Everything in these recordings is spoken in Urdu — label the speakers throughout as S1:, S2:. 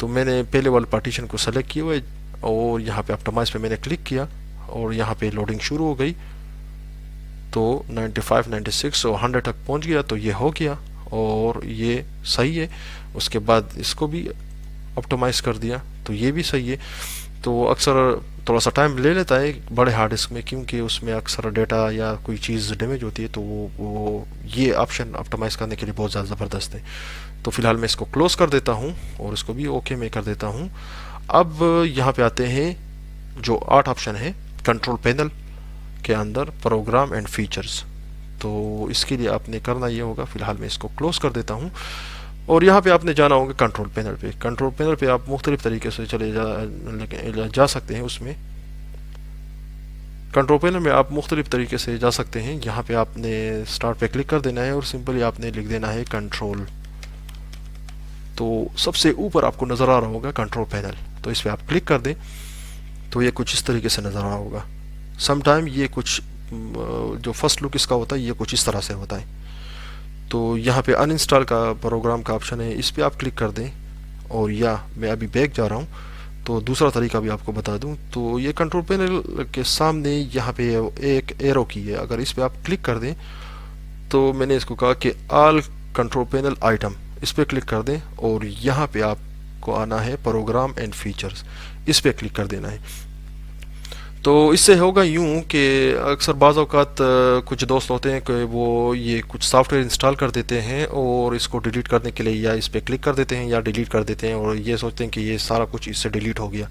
S1: تو میں نے پہلے والے پارٹیشن کو سلیکٹ کیا ہوا ہے اور یہاں پہ آپٹمائز پہ میں نے کلک کیا اور یہاں پہ لوڈنگ شروع ہو گئی. تو 95 96 اور 100 تک پہنچ گیا تو یہ ہو گیا اور یہ صحیح ہے. اس کے بعد اس کو بھی آپٹمائز کر دیا تو یہ بھی صحیح ہے. تو اکثر تھوڑا سا ٹائم لے لیتا ہے بڑے ہارڈ ڈسک میں کیونکہ اس میں اکثر ڈیٹا یا کوئی چیز ڈیمیج ہوتی ہے تو وہ یہ آپشن آپٹمائز کرنے کے لیے بہت زیادہ زبردست ہے. تو فی الحال میں اس کو کلوز کر دیتا ہوں اور اس کو بھی اوکے میں کر دیتا ہوں. اب یہاں پہ آتے ہیں جو 8 آپشن ہے کنٹرول پینل کے اندر پروگرام اینڈ فیچرز. تو اس کے لیے آپ نے کرنا یہ ہوگا, فی الحال میں اس کو کلوز کر دیتا ہوں اور یہاں پہ آپ نے جانا ہوگا کنٹرول پینل پہ. کنٹرول پینل پہ آپ مختلف طریقے سے چلے جا سکتے ہیں. اس میں کنٹرول پینل میں آپ مختلف طریقے سے جا سکتے ہیں. یہاں پہ آپ نے اسٹارٹ پہ کلک کر دینا ہے اور سمپلی آپ نے لکھ دینا ہے کنٹرول. تو سب سے اوپر آپ کو نظر آ رہا ہوگا کنٹرول پینل, تو اس پہ آپ کلک کر دیں تو یہ کچھ اس طریقے سے نظر آ رہا ہوگا. سم ٹائم یہ کچھ جو فرسٹ لک اس کا ہوتا ہے یہ کچھ اس طرح سے ہوتا ہے. تو یہاں پہ ان انسٹال کا پروگرام کا آپشن ہے, اس پہ آپ کلک کر دیں. اور یا میں ابھی بیک جا رہا ہوں تو دوسرا طریقہ بھی آپ کو بتا دوں. تو یہ کنٹرول پینل کے سامنے یہاں پہ ایک ایرو کی ہے, اگر اس پہ آپ کلک کر دیں تو میں نے اس کو کہا کہ آل کنٹرول پینل آئٹم, اس پہ کلک کر دیں اور یہاں پہ آپ کو آنا ہے پروگرام اینڈ فیچرز, اس پہ کلک کر دینا ہے. تو اس سے ہوگا یوں کہ اکثر بعض اوقات کچھ دوست ہوتے ہیں کہ وہ یہ کچھ سافٹ ویئر انسٹال کر دیتے ہیں اور اس کو ڈیلیٹ کرنے کے لیے یا اس پہ کلک کر دیتے ہیں یا ڈیلیٹ کر دیتے ہیں اور یہ سوچتے ہیں کہ یہ سارا کچھ اس سے ڈیلیٹ ہو گیا.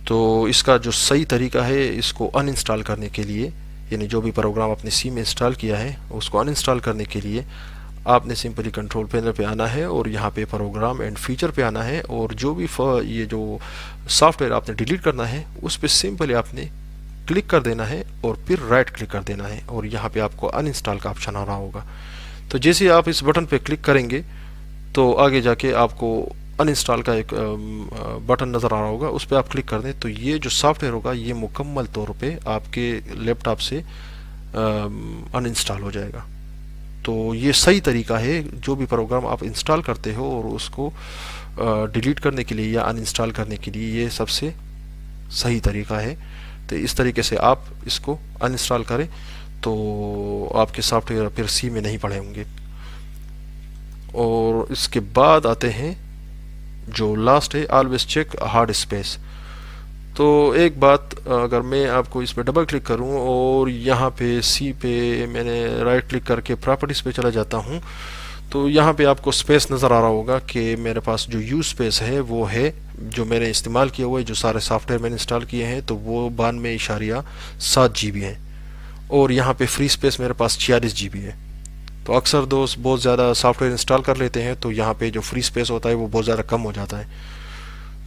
S1: تو اس کا جو صحیح طریقہ ہے اس کو ان انسٹال کرنے کے لیے, یعنی جو بھی پروگرام آپ نے سی میں انسٹال کیا ہے اس کو ان انسٹال کرنے کے لیے آپ نے سمپلی کنٹرول پینل پہ آنا ہے اور یہاں پہ پروگرام اینڈ فیچر پہ آنا ہے اور جو بھی یہ جو سافٹ ویئر آپ نے ڈیلیٹ کرنا ہے اس پہ سمپلی آپ نے کلک کر دینا ہے اور پھر رائٹ کلک کر دینا ہے اور یہاں پہ آپ کو ان انسٹال کا آپشن آ رہا ہوگا. تو جیسے آپ اس بٹن پہ کلک کریں گے تو آگے جا کے آپ کو ان انسٹال کا ایک بٹن نظر آ رہا ہوگا, اس پہ آپ کلک کر دیں تو یہ جو سافٹ ویئر ہوگا یہ مکمل طور پہ آپ کے لیپ ٹاپ سے ان انسٹال ہو جائے گا. تو یہ صحیح طریقہ ہے, جو بھی پروگرام آپ انسٹال کرتے ہو اور اس کو ڈیلیٹ کرنے کے لیے یا ان انسٹال کرنے کے لیے یہ سب سے صحیح طریقہ ہے. تو اس طریقے سے آپ اس کو ان انسٹال کریں تو آپ کے سافٹ ویئر پھر سی میں نہیں پڑے ہوں گے. اور اس کے بعد آتے ہیں جو لاسٹ ہے آلویز چیک ہارڈ اسپیس. تو ایک بات, اگر میں آپ کو اس پہ ڈبل کلک کروں اور یہاں پہ سی پہ میں نے رائٹ کلک کر کے پراپرٹیز پہ چلا جاتا ہوں تو یہاں پہ آپ کو اسپیس نظر آ رہا ہوگا کہ میرے پاس جو یوز اسپیس ہے وہ ہے جو میں نے استعمال کیا ہوا ہے, جو سارے سافٹ ویئر میں نے انسٹال کیے ہیں تو وہ 92.7 GB ہیں اور یہاں پہ فری اسپیس میرے پاس 46 GB ہے. تو اکثر دوست بہت زیادہ سافٹ ویئر انسٹال کر لیتے ہیں تو یہاں پہ جو فری اسپیس ہوتا ہے وہ بہت زیادہ کم ہو جاتا ہے,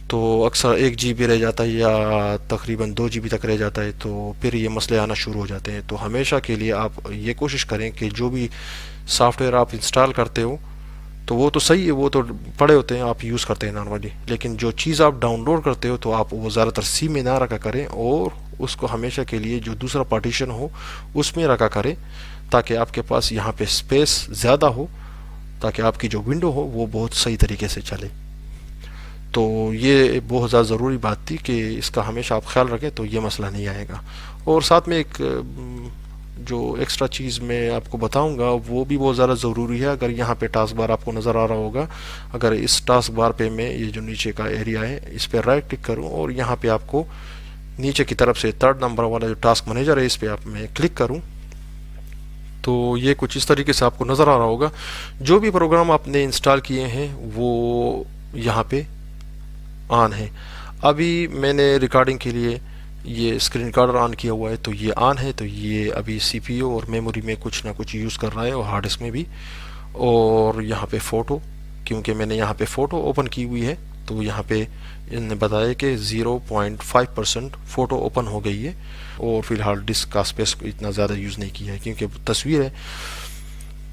S1: تو اکثر 1 GB رہ جاتا ہے یا تقریباً 2 GB تک رہ جاتا ہے, تو پھر یہ مسئلے آنا شروع ہو جاتے ہیں. تو ہمیشہ کے لیے آپ یہ کوشش کریں کہ جو بھی سافٹ ویئر آپ انسٹال کرتے ہو تو وہ تو صحیح ہے, وہ تو پڑے ہوتے ہیں آپ یوز کرتے ہیں نارملی, لیکن جو چیز آپ ڈاؤن لوڈ کرتے ہو تو آپ وہ زیادہ تر سی میں نہ رکھا کریں اور اس کو ہمیشہ کے لیے جو دوسرا پارٹیشن ہو اس میں رکھا کریں تاکہ آپ کے پاس یہاں پہ اسپیس زیادہ ہو, تاکہ آپ کی جو ونڈو ہو وہ بہت صحیح طریقے سے چلے. تو یہ بہت زیادہ ضروری بات تھی کہ اس کا ہمیشہ آپ خیال رکھیں تو یہ مسئلہ نہیں آئے گا. اور ساتھ میں ایک جو ایکسٹرا چیز میں آپ کو بتاؤں گا وہ بھی بہت زیادہ ضروری ہے. اگر یہاں پہ ٹاسک بار آپ کو نظر آ رہا ہوگا, اگر اس ٹاسک بار پہ میں یہ جو نیچے کا ایریا ہے اس پہ رائٹ کلک کروں اور یہاں پہ آپ کو نیچے کی طرف سے 3rd نمبر والا جو ٹاسک مینیجر ہے اس پہ آپ میں کلک کروں تو یہ کچھ اس طریقے سے آپ کو نظر آ رہا ہوگا. جو بھی پروگرام آپ نے انسٹال کیے ہیں وہ یہاں پہ آن ہے. ابھی میں نے ریکارڈنگ کے لیے یہ اسکرین ریکارڈر آن کیا ہوا ہے تو یہ آن ہے, تو یہ ابھی سی پی یو اور میموری میں کچھ نہ کچھ یوز کر رہا ہے اور ہارڈ ڈسک میں بھی. اور یہاں پہ فوٹو, کیونکہ میں نے یہاں پہ فوٹو اوپن کی ہوئی ہے تو یہاں پہ ان نے بتایا کہ 0.5% فوٹو اوپن ہو گئی ہے اور فی الحال ڈسک کا اسپیس کو اتنا زیادہ یوز نہیں کیا ہے کیونکہ تصویر ہے.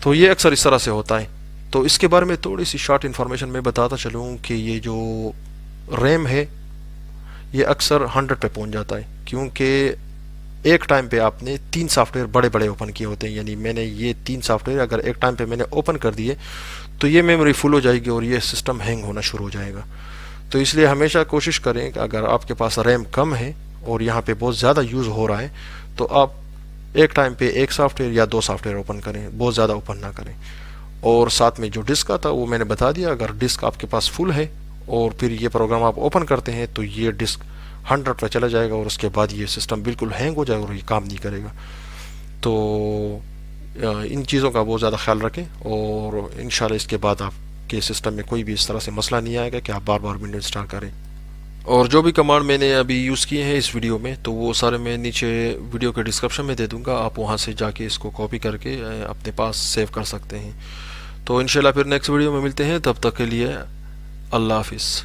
S1: تو یہ اکثر اس طرح سے ہوتا ہے. تو اس کے بارے میں تھوڑی سی شارٹ انفارمیشن میں بتاتا چلوں کہ یہ جو ریم ہے یہ اکثر 100 پہ پہنچ جاتا ہے کیونکہ ایک ٹائم پہ آپ نے 3 سافٹ ویئر بڑے بڑے اوپن کیے ہوتے ہیں. یعنی میں نے یہ 3 سافٹ ویئر اگر ایک ٹائم پہ میں نے اوپن کر دیے تو یہ میموری فل ہو جائے گی اور یہ سسٹم ہینگ ہونا شروع ہو جائے گا. تو اس لیے ہمیشہ کوشش کریں کہ اگر آپ کے پاس ریم کم ہے اور یہاں پہ بہت زیادہ یوز ہو رہا ہے تو آپ ایک ٹائم پہ ایک سافٹ ویئر یا دو سافٹ ویئر اوپن کریں، بہت زیادہ اوپن نہ کریں. اور ساتھ میں جو ڈسک آتا وہ میں نے بتا دیا، اگر ڈسک آپ کے پاس فل ہے اور پھر یہ پروگرام آپ اوپن کرتے ہیں تو یہ ڈسک 100 پہ چلا جائے گا اور اس کے بعد یہ سسٹم بالکل ہینگ ہو جائے گا اور یہ کام نہیں کرے گا. تو ان چیزوں کا بہت زیادہ خیال رکھیں اور انشاءاللہ اس کے بعد آپ کے سسٹم میں کوئی بھی اس طرح سے مسئلہ نہیں آئے گا کہ آپ بار بار ونڈو انسٹال کریں. اور جو بھی کمانڈ میں نے ابھی یوز کیے ہیں اس ویڈیو میں تو وہ سارے میں نیچے ویڈیو کے ڈسکرپشن میں دے دوں گا، آپ وہاں سے جا کے اس کو کاپی کر کے اپنے پاس سیو کر سکتے ہیں. تو انشاءاللہ پھر نیکسٹ ویڈیو میں ملتے ہیں، تب تک کے لیے اللہ حافظ.